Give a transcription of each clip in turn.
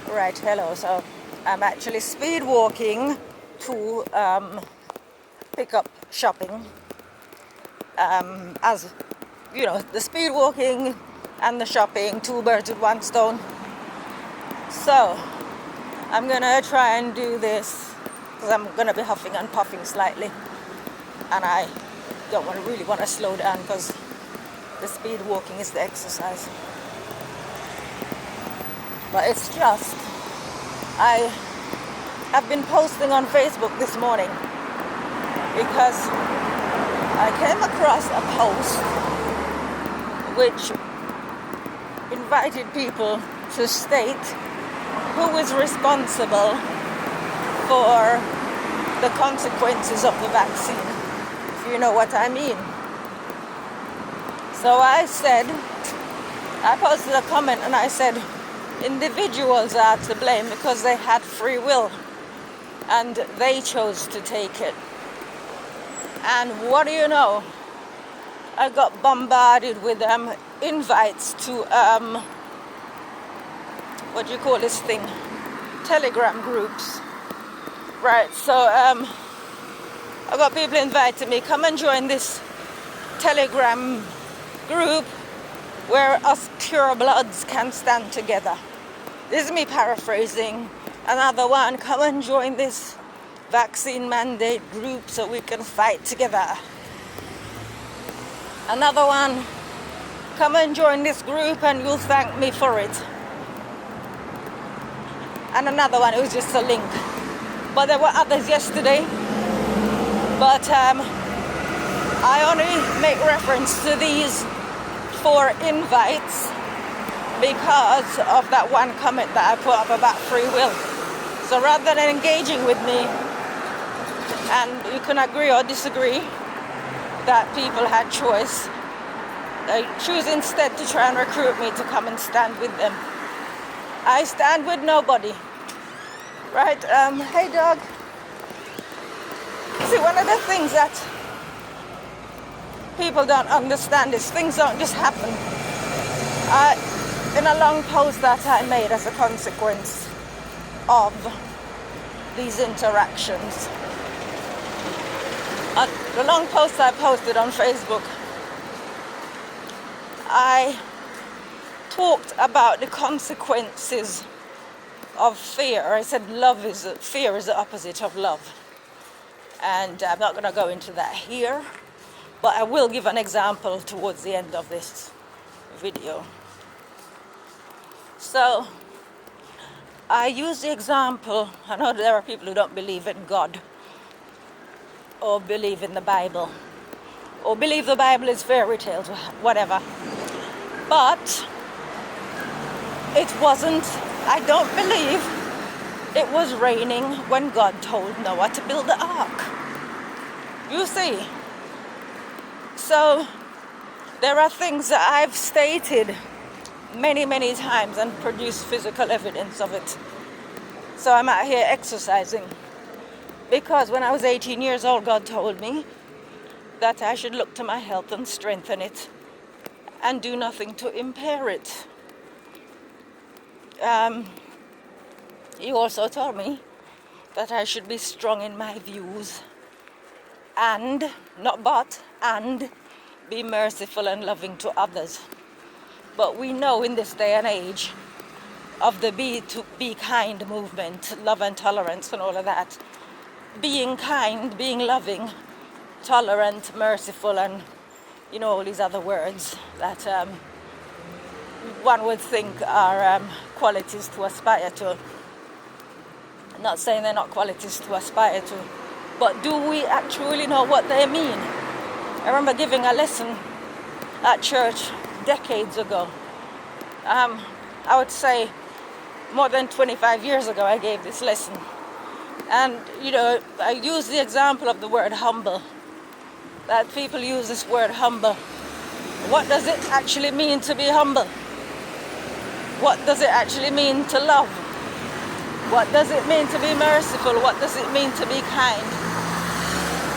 Right, hello. So I'm actually speed walking to pick up shopping. As you know, the speed walking and the shopping, two birds with one stone. So I'm gonna try and do this because I'm gonna be huffing and puffing slightly, and I don't really want to slow down because the speed walking is the exercise. But it's just I have been posting on Facebook this morning because I came across a post which invited people to state who is responsible for the consequences of the vaccine, if you know what I mean. So I posted a comment and I said, individuals are to blame because they had free will and they chose to take it. And what do you know? I got bombarded with invites to what do you call this thing? Telegram groups. Right, so I got people inviting me, come and join this Telegram group where us pure bloods can stand together. This is me paraphrasing. Another one, come and join this vaccine mandate group so we can fight together. Another one, come and join this group and you'll thank me for it. And another one, it was just a link. But there were others yesterday. But I only make reference to these 4 invites because of that one comment that I put up about free will. So rather than engaging with me, and you can agree or disagree that people had choice, they choose instead to try and recruit me to come and stand with them. I stand with nobody. Right, hey dog. See, one of the things that people don't understand is things don't just happen. In a long post that I made as a consequence of these interactions, the long post I posted on Facebook, I talked about the consequences of fear. I said fear is the opposite of love. And I'm not going to go into that here, but I will give an example towards the end of this video. So I use the example, I know there are people who don't believe in God or believe in the Bible or believe the Bible is fairy tales, whatever. But it wasn't, I don't believe it was raining when God told Noah to build the ark. You see? So there are things that I've stated many times and produced physical evidence of it. So I'm out here exercising because when I was 18 years old, God told me that I should look to my health and strengthen it and do nothing to impair it. He also told me that I should be strong in my views and be merciful and loving to others. But we know in this day and age of the be kind movement, love and tolerance and all of that, being kind, being loving, tolerant, merciful, and all these other words that one would think are qualities to aspire to. I'm not saying they're not qualities to aspire to, but do we actually know what they mean? I remember giving a lesson at church decades ago. I would say more than 25 years ago I gave this lesson. And, I use the example of the word humble. That people use this word humble. What does it actually mean to be humble? What does it actually mean to love? What does it mean to be merciful? What does it mean to be kind?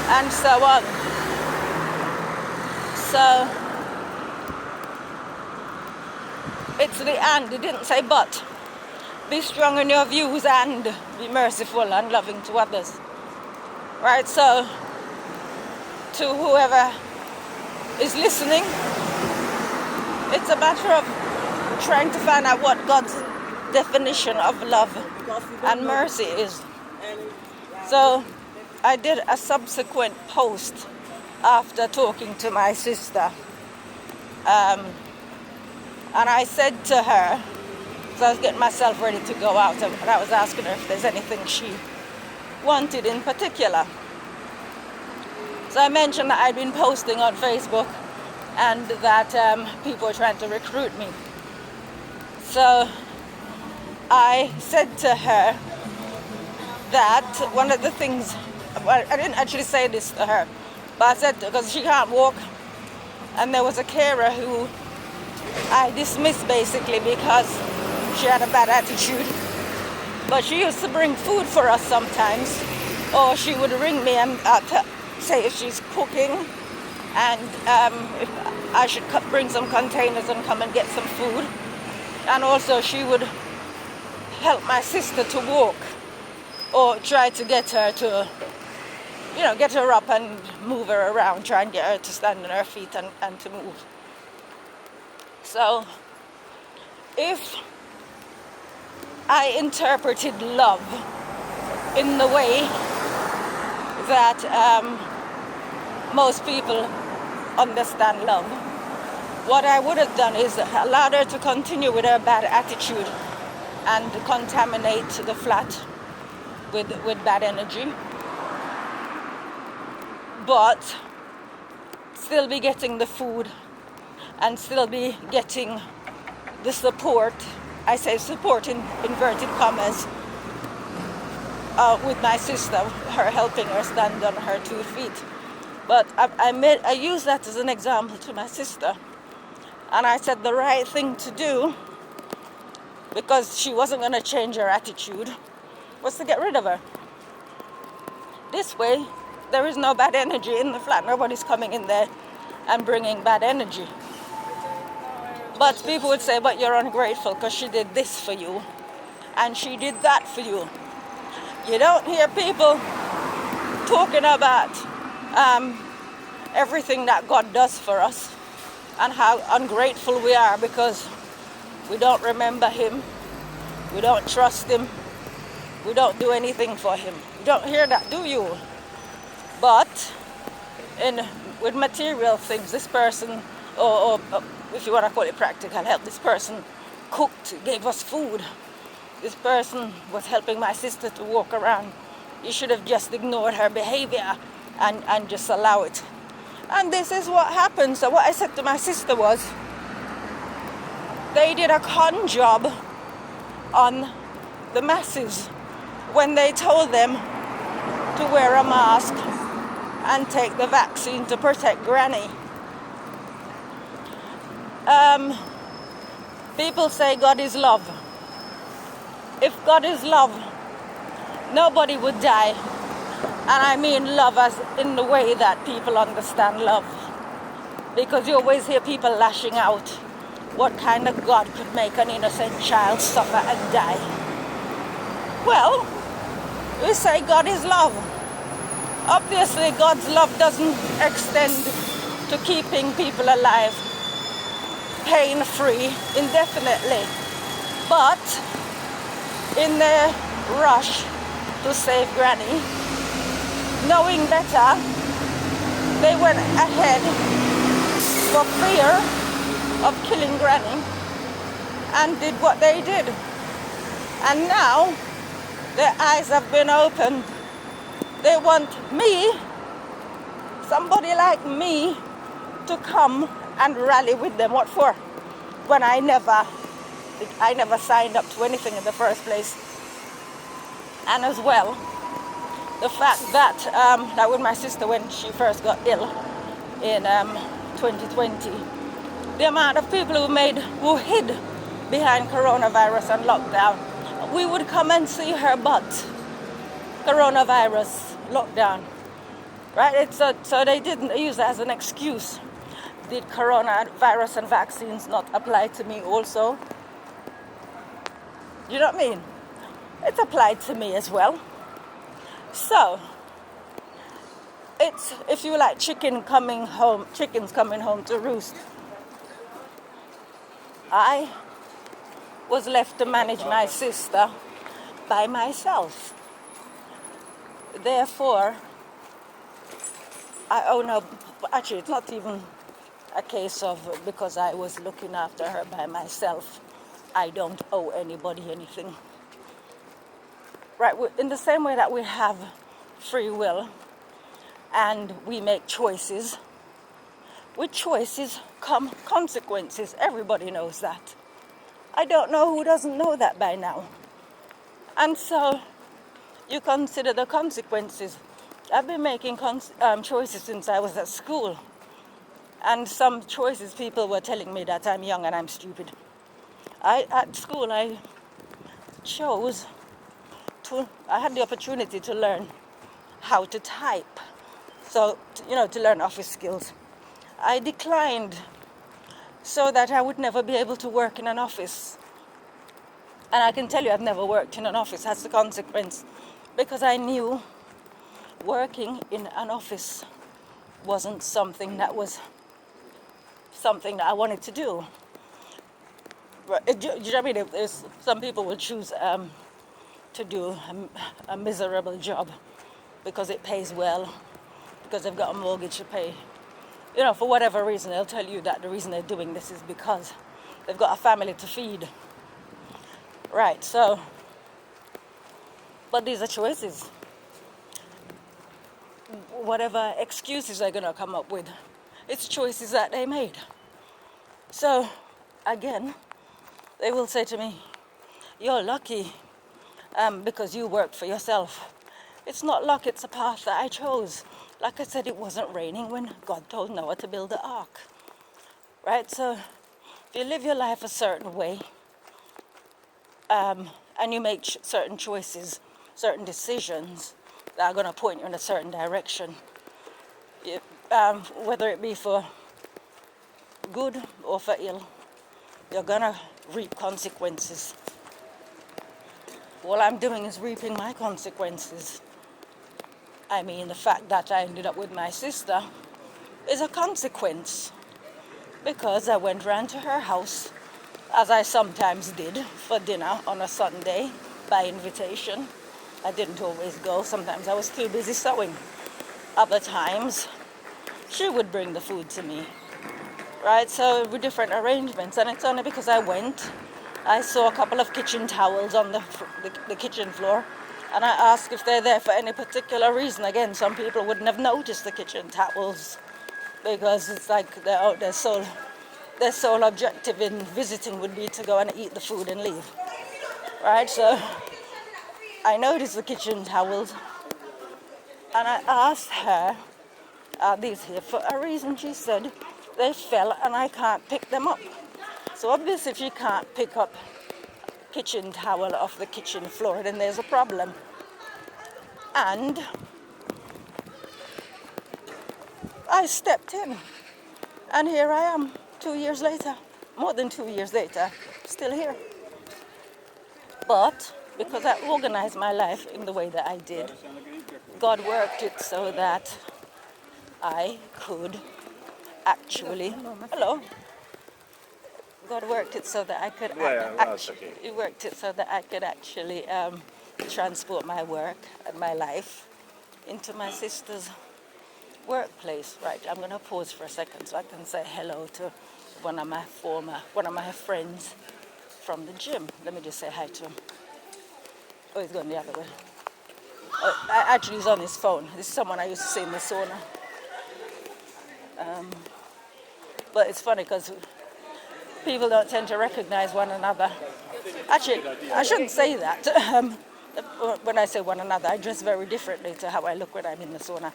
And so on. So, it's the and, it didn't say but. be strong in your views and be merciful and loving to others. Right? So, to whoever is listening, it's a matter of trying to find out what God's definition of love and mercy is. So, I did a subsequent post after talking to my sister. And I said to her, so I was getting myself ready to go out, and I was asking her if there's anything she wanted in particular. So I mentioned that I'd been posting on Facebook and that people were trying to recruit me. So I said to her that one of the things, well, I didn't actually say this to her, but I said, because she can't walk, and there was a carer who I dismissed basically because she had a bad attitude. But she used to bring food for us sometimes, or she would ring me and say if she's cooking, and if I should bring some containers and come and get some food. And also she would help my sister to walk, or try to get her to, get her up and move her around, try and get her to stand on her feet and to move. So, if I interpreted love in the way that most people understand love, what I would have done is allowed her to continue with her bad attitude and contaminate the flat with bad energy, but still be getting the food and still be getting the support. I say support in inverted commas, with my sister, her helping her stand on her 2 feet. But I used that as an example to my sister, and I said the right thing to do, because she wasn't going to change her attitude, was to get rid of her. This way, there is no bad energy in the flat. Nobody's coming in there and bringing bad energy. But people would say, but you're ungrateful because she did this for you and she did that for you. You don't hear people talking about everything that God does for us and how ungrateful we are because we don't remember Him, we don't trust Him, we don't do anything for Him. You don't hear that, do you? But with material things, this person, or if you want to call it practical help, this person cooked, gave us food. This person was helping my sister to walk around. You should have just ignored her behavior and just allow it. And this is what happened. So what I said to my sister was, they did a con job on the masses when they told them to wear a mask and take the vaccine to protect Granny. People say God is love. If God is love, nobody would die. And I mean love as in the way that people understand love. Because you always hear people lashing out. What kind of God could make an innocent child suffer and die? Well, we say God is love. Obviously, God's love doesn't extend to keeping people alive pain-free indefinitely. But in their rush to save Granny, knowing better, they went ahead for fear of killing Granny and did what they did. And now their eyes have been opened. They want me, somebody like me, to come and rally with them. What for? When I never signed up to anything in the first place. And as well, the fact that with my sister when she first got ill in 2020, the amount of people who hid behind coronavirus and lockdown, we would come and see her, but coronavirus, lockdown, right? So they didn't use that as an excuse. Did coronavirus and vaccines not apply to me also? You know what I mean? It's applied to me as well. So, it's if you like chickens coming home to roost. I was left to manage my sister by myself. Therefore, I owe no. Actually, it's not even a case of because I was looking after her by myself, I don't owe anybody anything. Right? In the same way that we have free will and we make choices, with choices come consequences. Everybody knows that. I don't know who doesn't know that by now. And so you consider the consequences. I've been making choices since I was at school. And some choices, people were telling me that I'm young and I'm stupid. At school, I had the opportunity to learn how to type. So, to learn office skills. I declined so that I would never be able to work in an office. And I can tell you I've never worked in an office as a consequence, because I knew working in an office wasn't something that I wanted to do. Do you know what I mean? Some people will choose to do a miserable job because it pays well, because they've got a mortgage to pay. For whatever reason, they'll tell you that the reason they're doing this is because they've got a family to feed. Right, so, but these are choices. Whatever excuses they're going to come up with, it's choices that they made. So, again, they will say to me, you're lucky because you worked for yourself. It's not luck, it's a path that I chose. Like I said, it wasn't raining when God told Noah to build the ark. Right? So, if you live your life a certain way, and you make certain choices, certain decisions that are going to point you in a certain direction, whether it be for good or for ill, you're going to reap consequences. All I'm doing is reaping my consequences. I mean, the fact that I ended up with my sister is a consequence, because I went round to her house, as I sometimes did, for dinner on a Sunday by invitation. I didn't always go. Sometimes I was too busy sewing. Other times, she would bring the food to me. Right? So with different arrangements. And it's only because I went, I saw a couple of kitchen towels on the kitchen floor, and I asked if they're there for any particular reason. Again, some people wouldn't have noticed the kitchen towels because it's like their sole objective in visiting would be to go and eat the food and leave. Right? So I noticed the kitchen towels, and I asked her, are these here for a reason? She said, they fell and I can't pick them up. So obviously if she can't pick up kitchen towel off the kitchen floor, then there's a problem. And I stepped in, and here I am 2 years later, more than 2 years later, still here. But because I organized my life in the way that I did, God worked it so that I could actually, hello. God worked it so that I could He worked it so that I could actually transport my work and my life into my sister's workplace. Right, I'm going to pause for a second so I can say hello to one of my friends from the gym. Let me just say hi to him. Oh, he's going the other way. Oh, actually, he's on his phone. This is someone I used to see in the sauna. But it's funny because people don't tend to recognize one another. Actually, I shouldn't say that. When I say one another, I dress very differently to how I look when I'm in the sauna.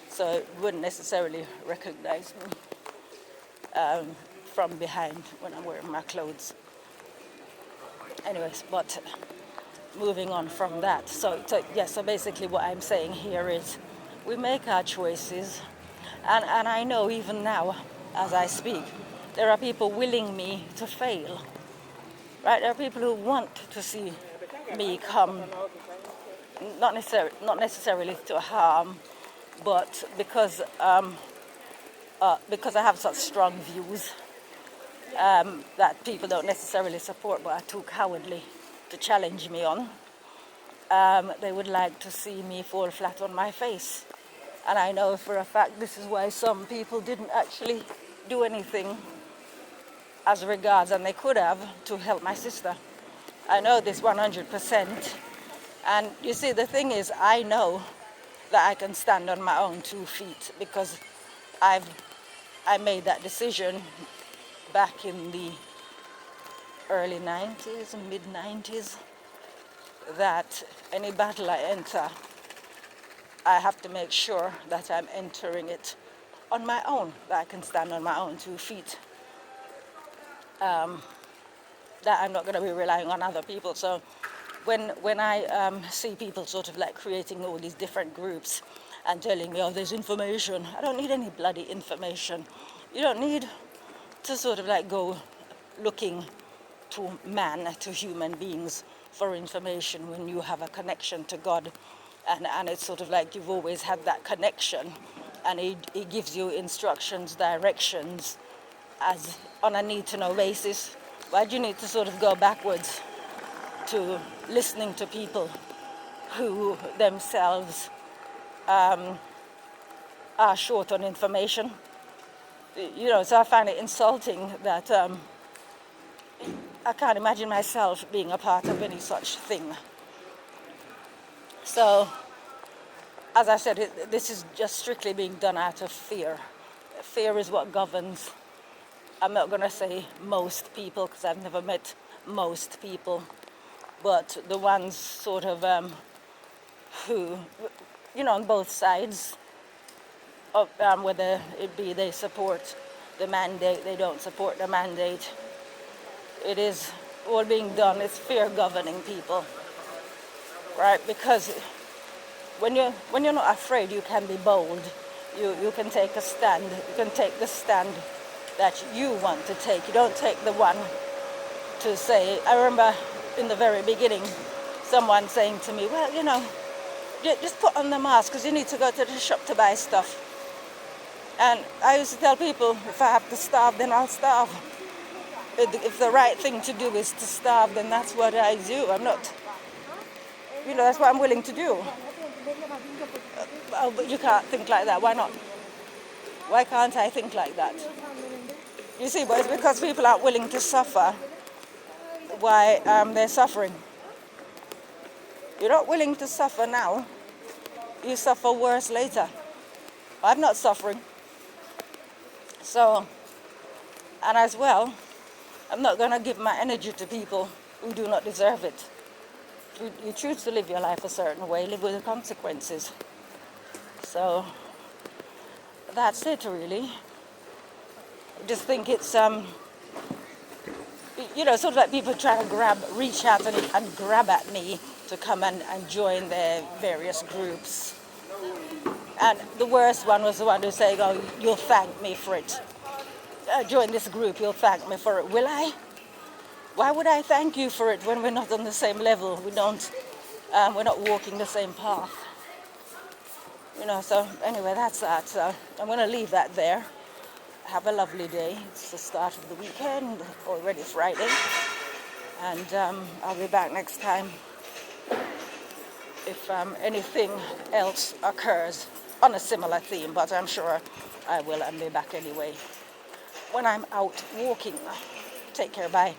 So you wouldn't necessarily recognize me from behind when I'm wearing my clothes. Anyways, but moving on from that. So basically what I'm saying here is we make our choices, and I know even now, as I speak, there are people willing me to fail. right? There are people who want to see me come, not necessarily to harm, but because I have such strong views that people don't necessarily support, but are too cowardly to challenge me on. They would like to see me fall flat on my face. And I know for a fact this is why some people didn't actually do anything as regards, and they could have, to help my sister. I know this 100%. And you see, the thing is, I know that I can stand on my own 2 feet because I made that decision back in the early 90s, mid 90s, that any battle I enter, I have to make sure that I'm entering it on my own, that I can stand on my own 2 feet, that I'm not going to be relying on other people. So when I see people sort of like creating all these different groups and telling me, oh, there's information, I don't need any bloody information. You don't need to sort of like go looking to man, to human beings for information when you have a connection to God. And it's sort of like you've always had that connection, and he gives you instructions, directions, as on a need-to-know basis. Why do you need to sort of go backwards to listening to people who themselves are short on information? You know, so I find it insulting that I can't imagine myself being a part of any such thing. So, as I said, this is just strictly being done out of fear. Fear is what governs. I'm not going to say most people, because I've never met most people, but the ones sort of who, you know, on both sides, of, whether it be they support the mandate, they don't support the mandate, it is all being done. It's fear governing people, right? Because when you're not afraid, you can be bold. You can take a stand. You can take the stand that you want to take. You don't take the one to say. I remember in the very beginning, someone saying to me, well, you know, just put on the mask because you need to go to the shop to buy stuff. And I used to tell people, if I have to starve, then I'll starve. If the right thing to do is to starve, then that's what I do. I'm not, you know, that's what I'm willing to do. Oh, but you can't think like that. Why not? Why can't I think like that? You see, but it's because people aren't willing to suffer why they're suffering. You're not willing to suffer now. You suffer worse later. I'm not suffering. So, and as well, I'm not going to give my energy to people who do not deserve it. You choose to live your life a certain way, live with the consequences. So, that's it really. I just think it's, you know, sort of like people trying to reach out and grab at me to come and join their various groups. And the worst one was the one who's saying, oh, you'll thank me for it. Join this group, you'll thank me for it. Will I? Why would I thank you for it when we're not on the same level? We're not walking the same path. You know, so anyway, that's that. So I'm going to leave that there. Have a lovely day. It's the start of the weekend, already Friday. And I'll be back next time if anything else occurs on a similar theme, but I'm sure I will and be back anyway when I'm out walking. Take care, bye.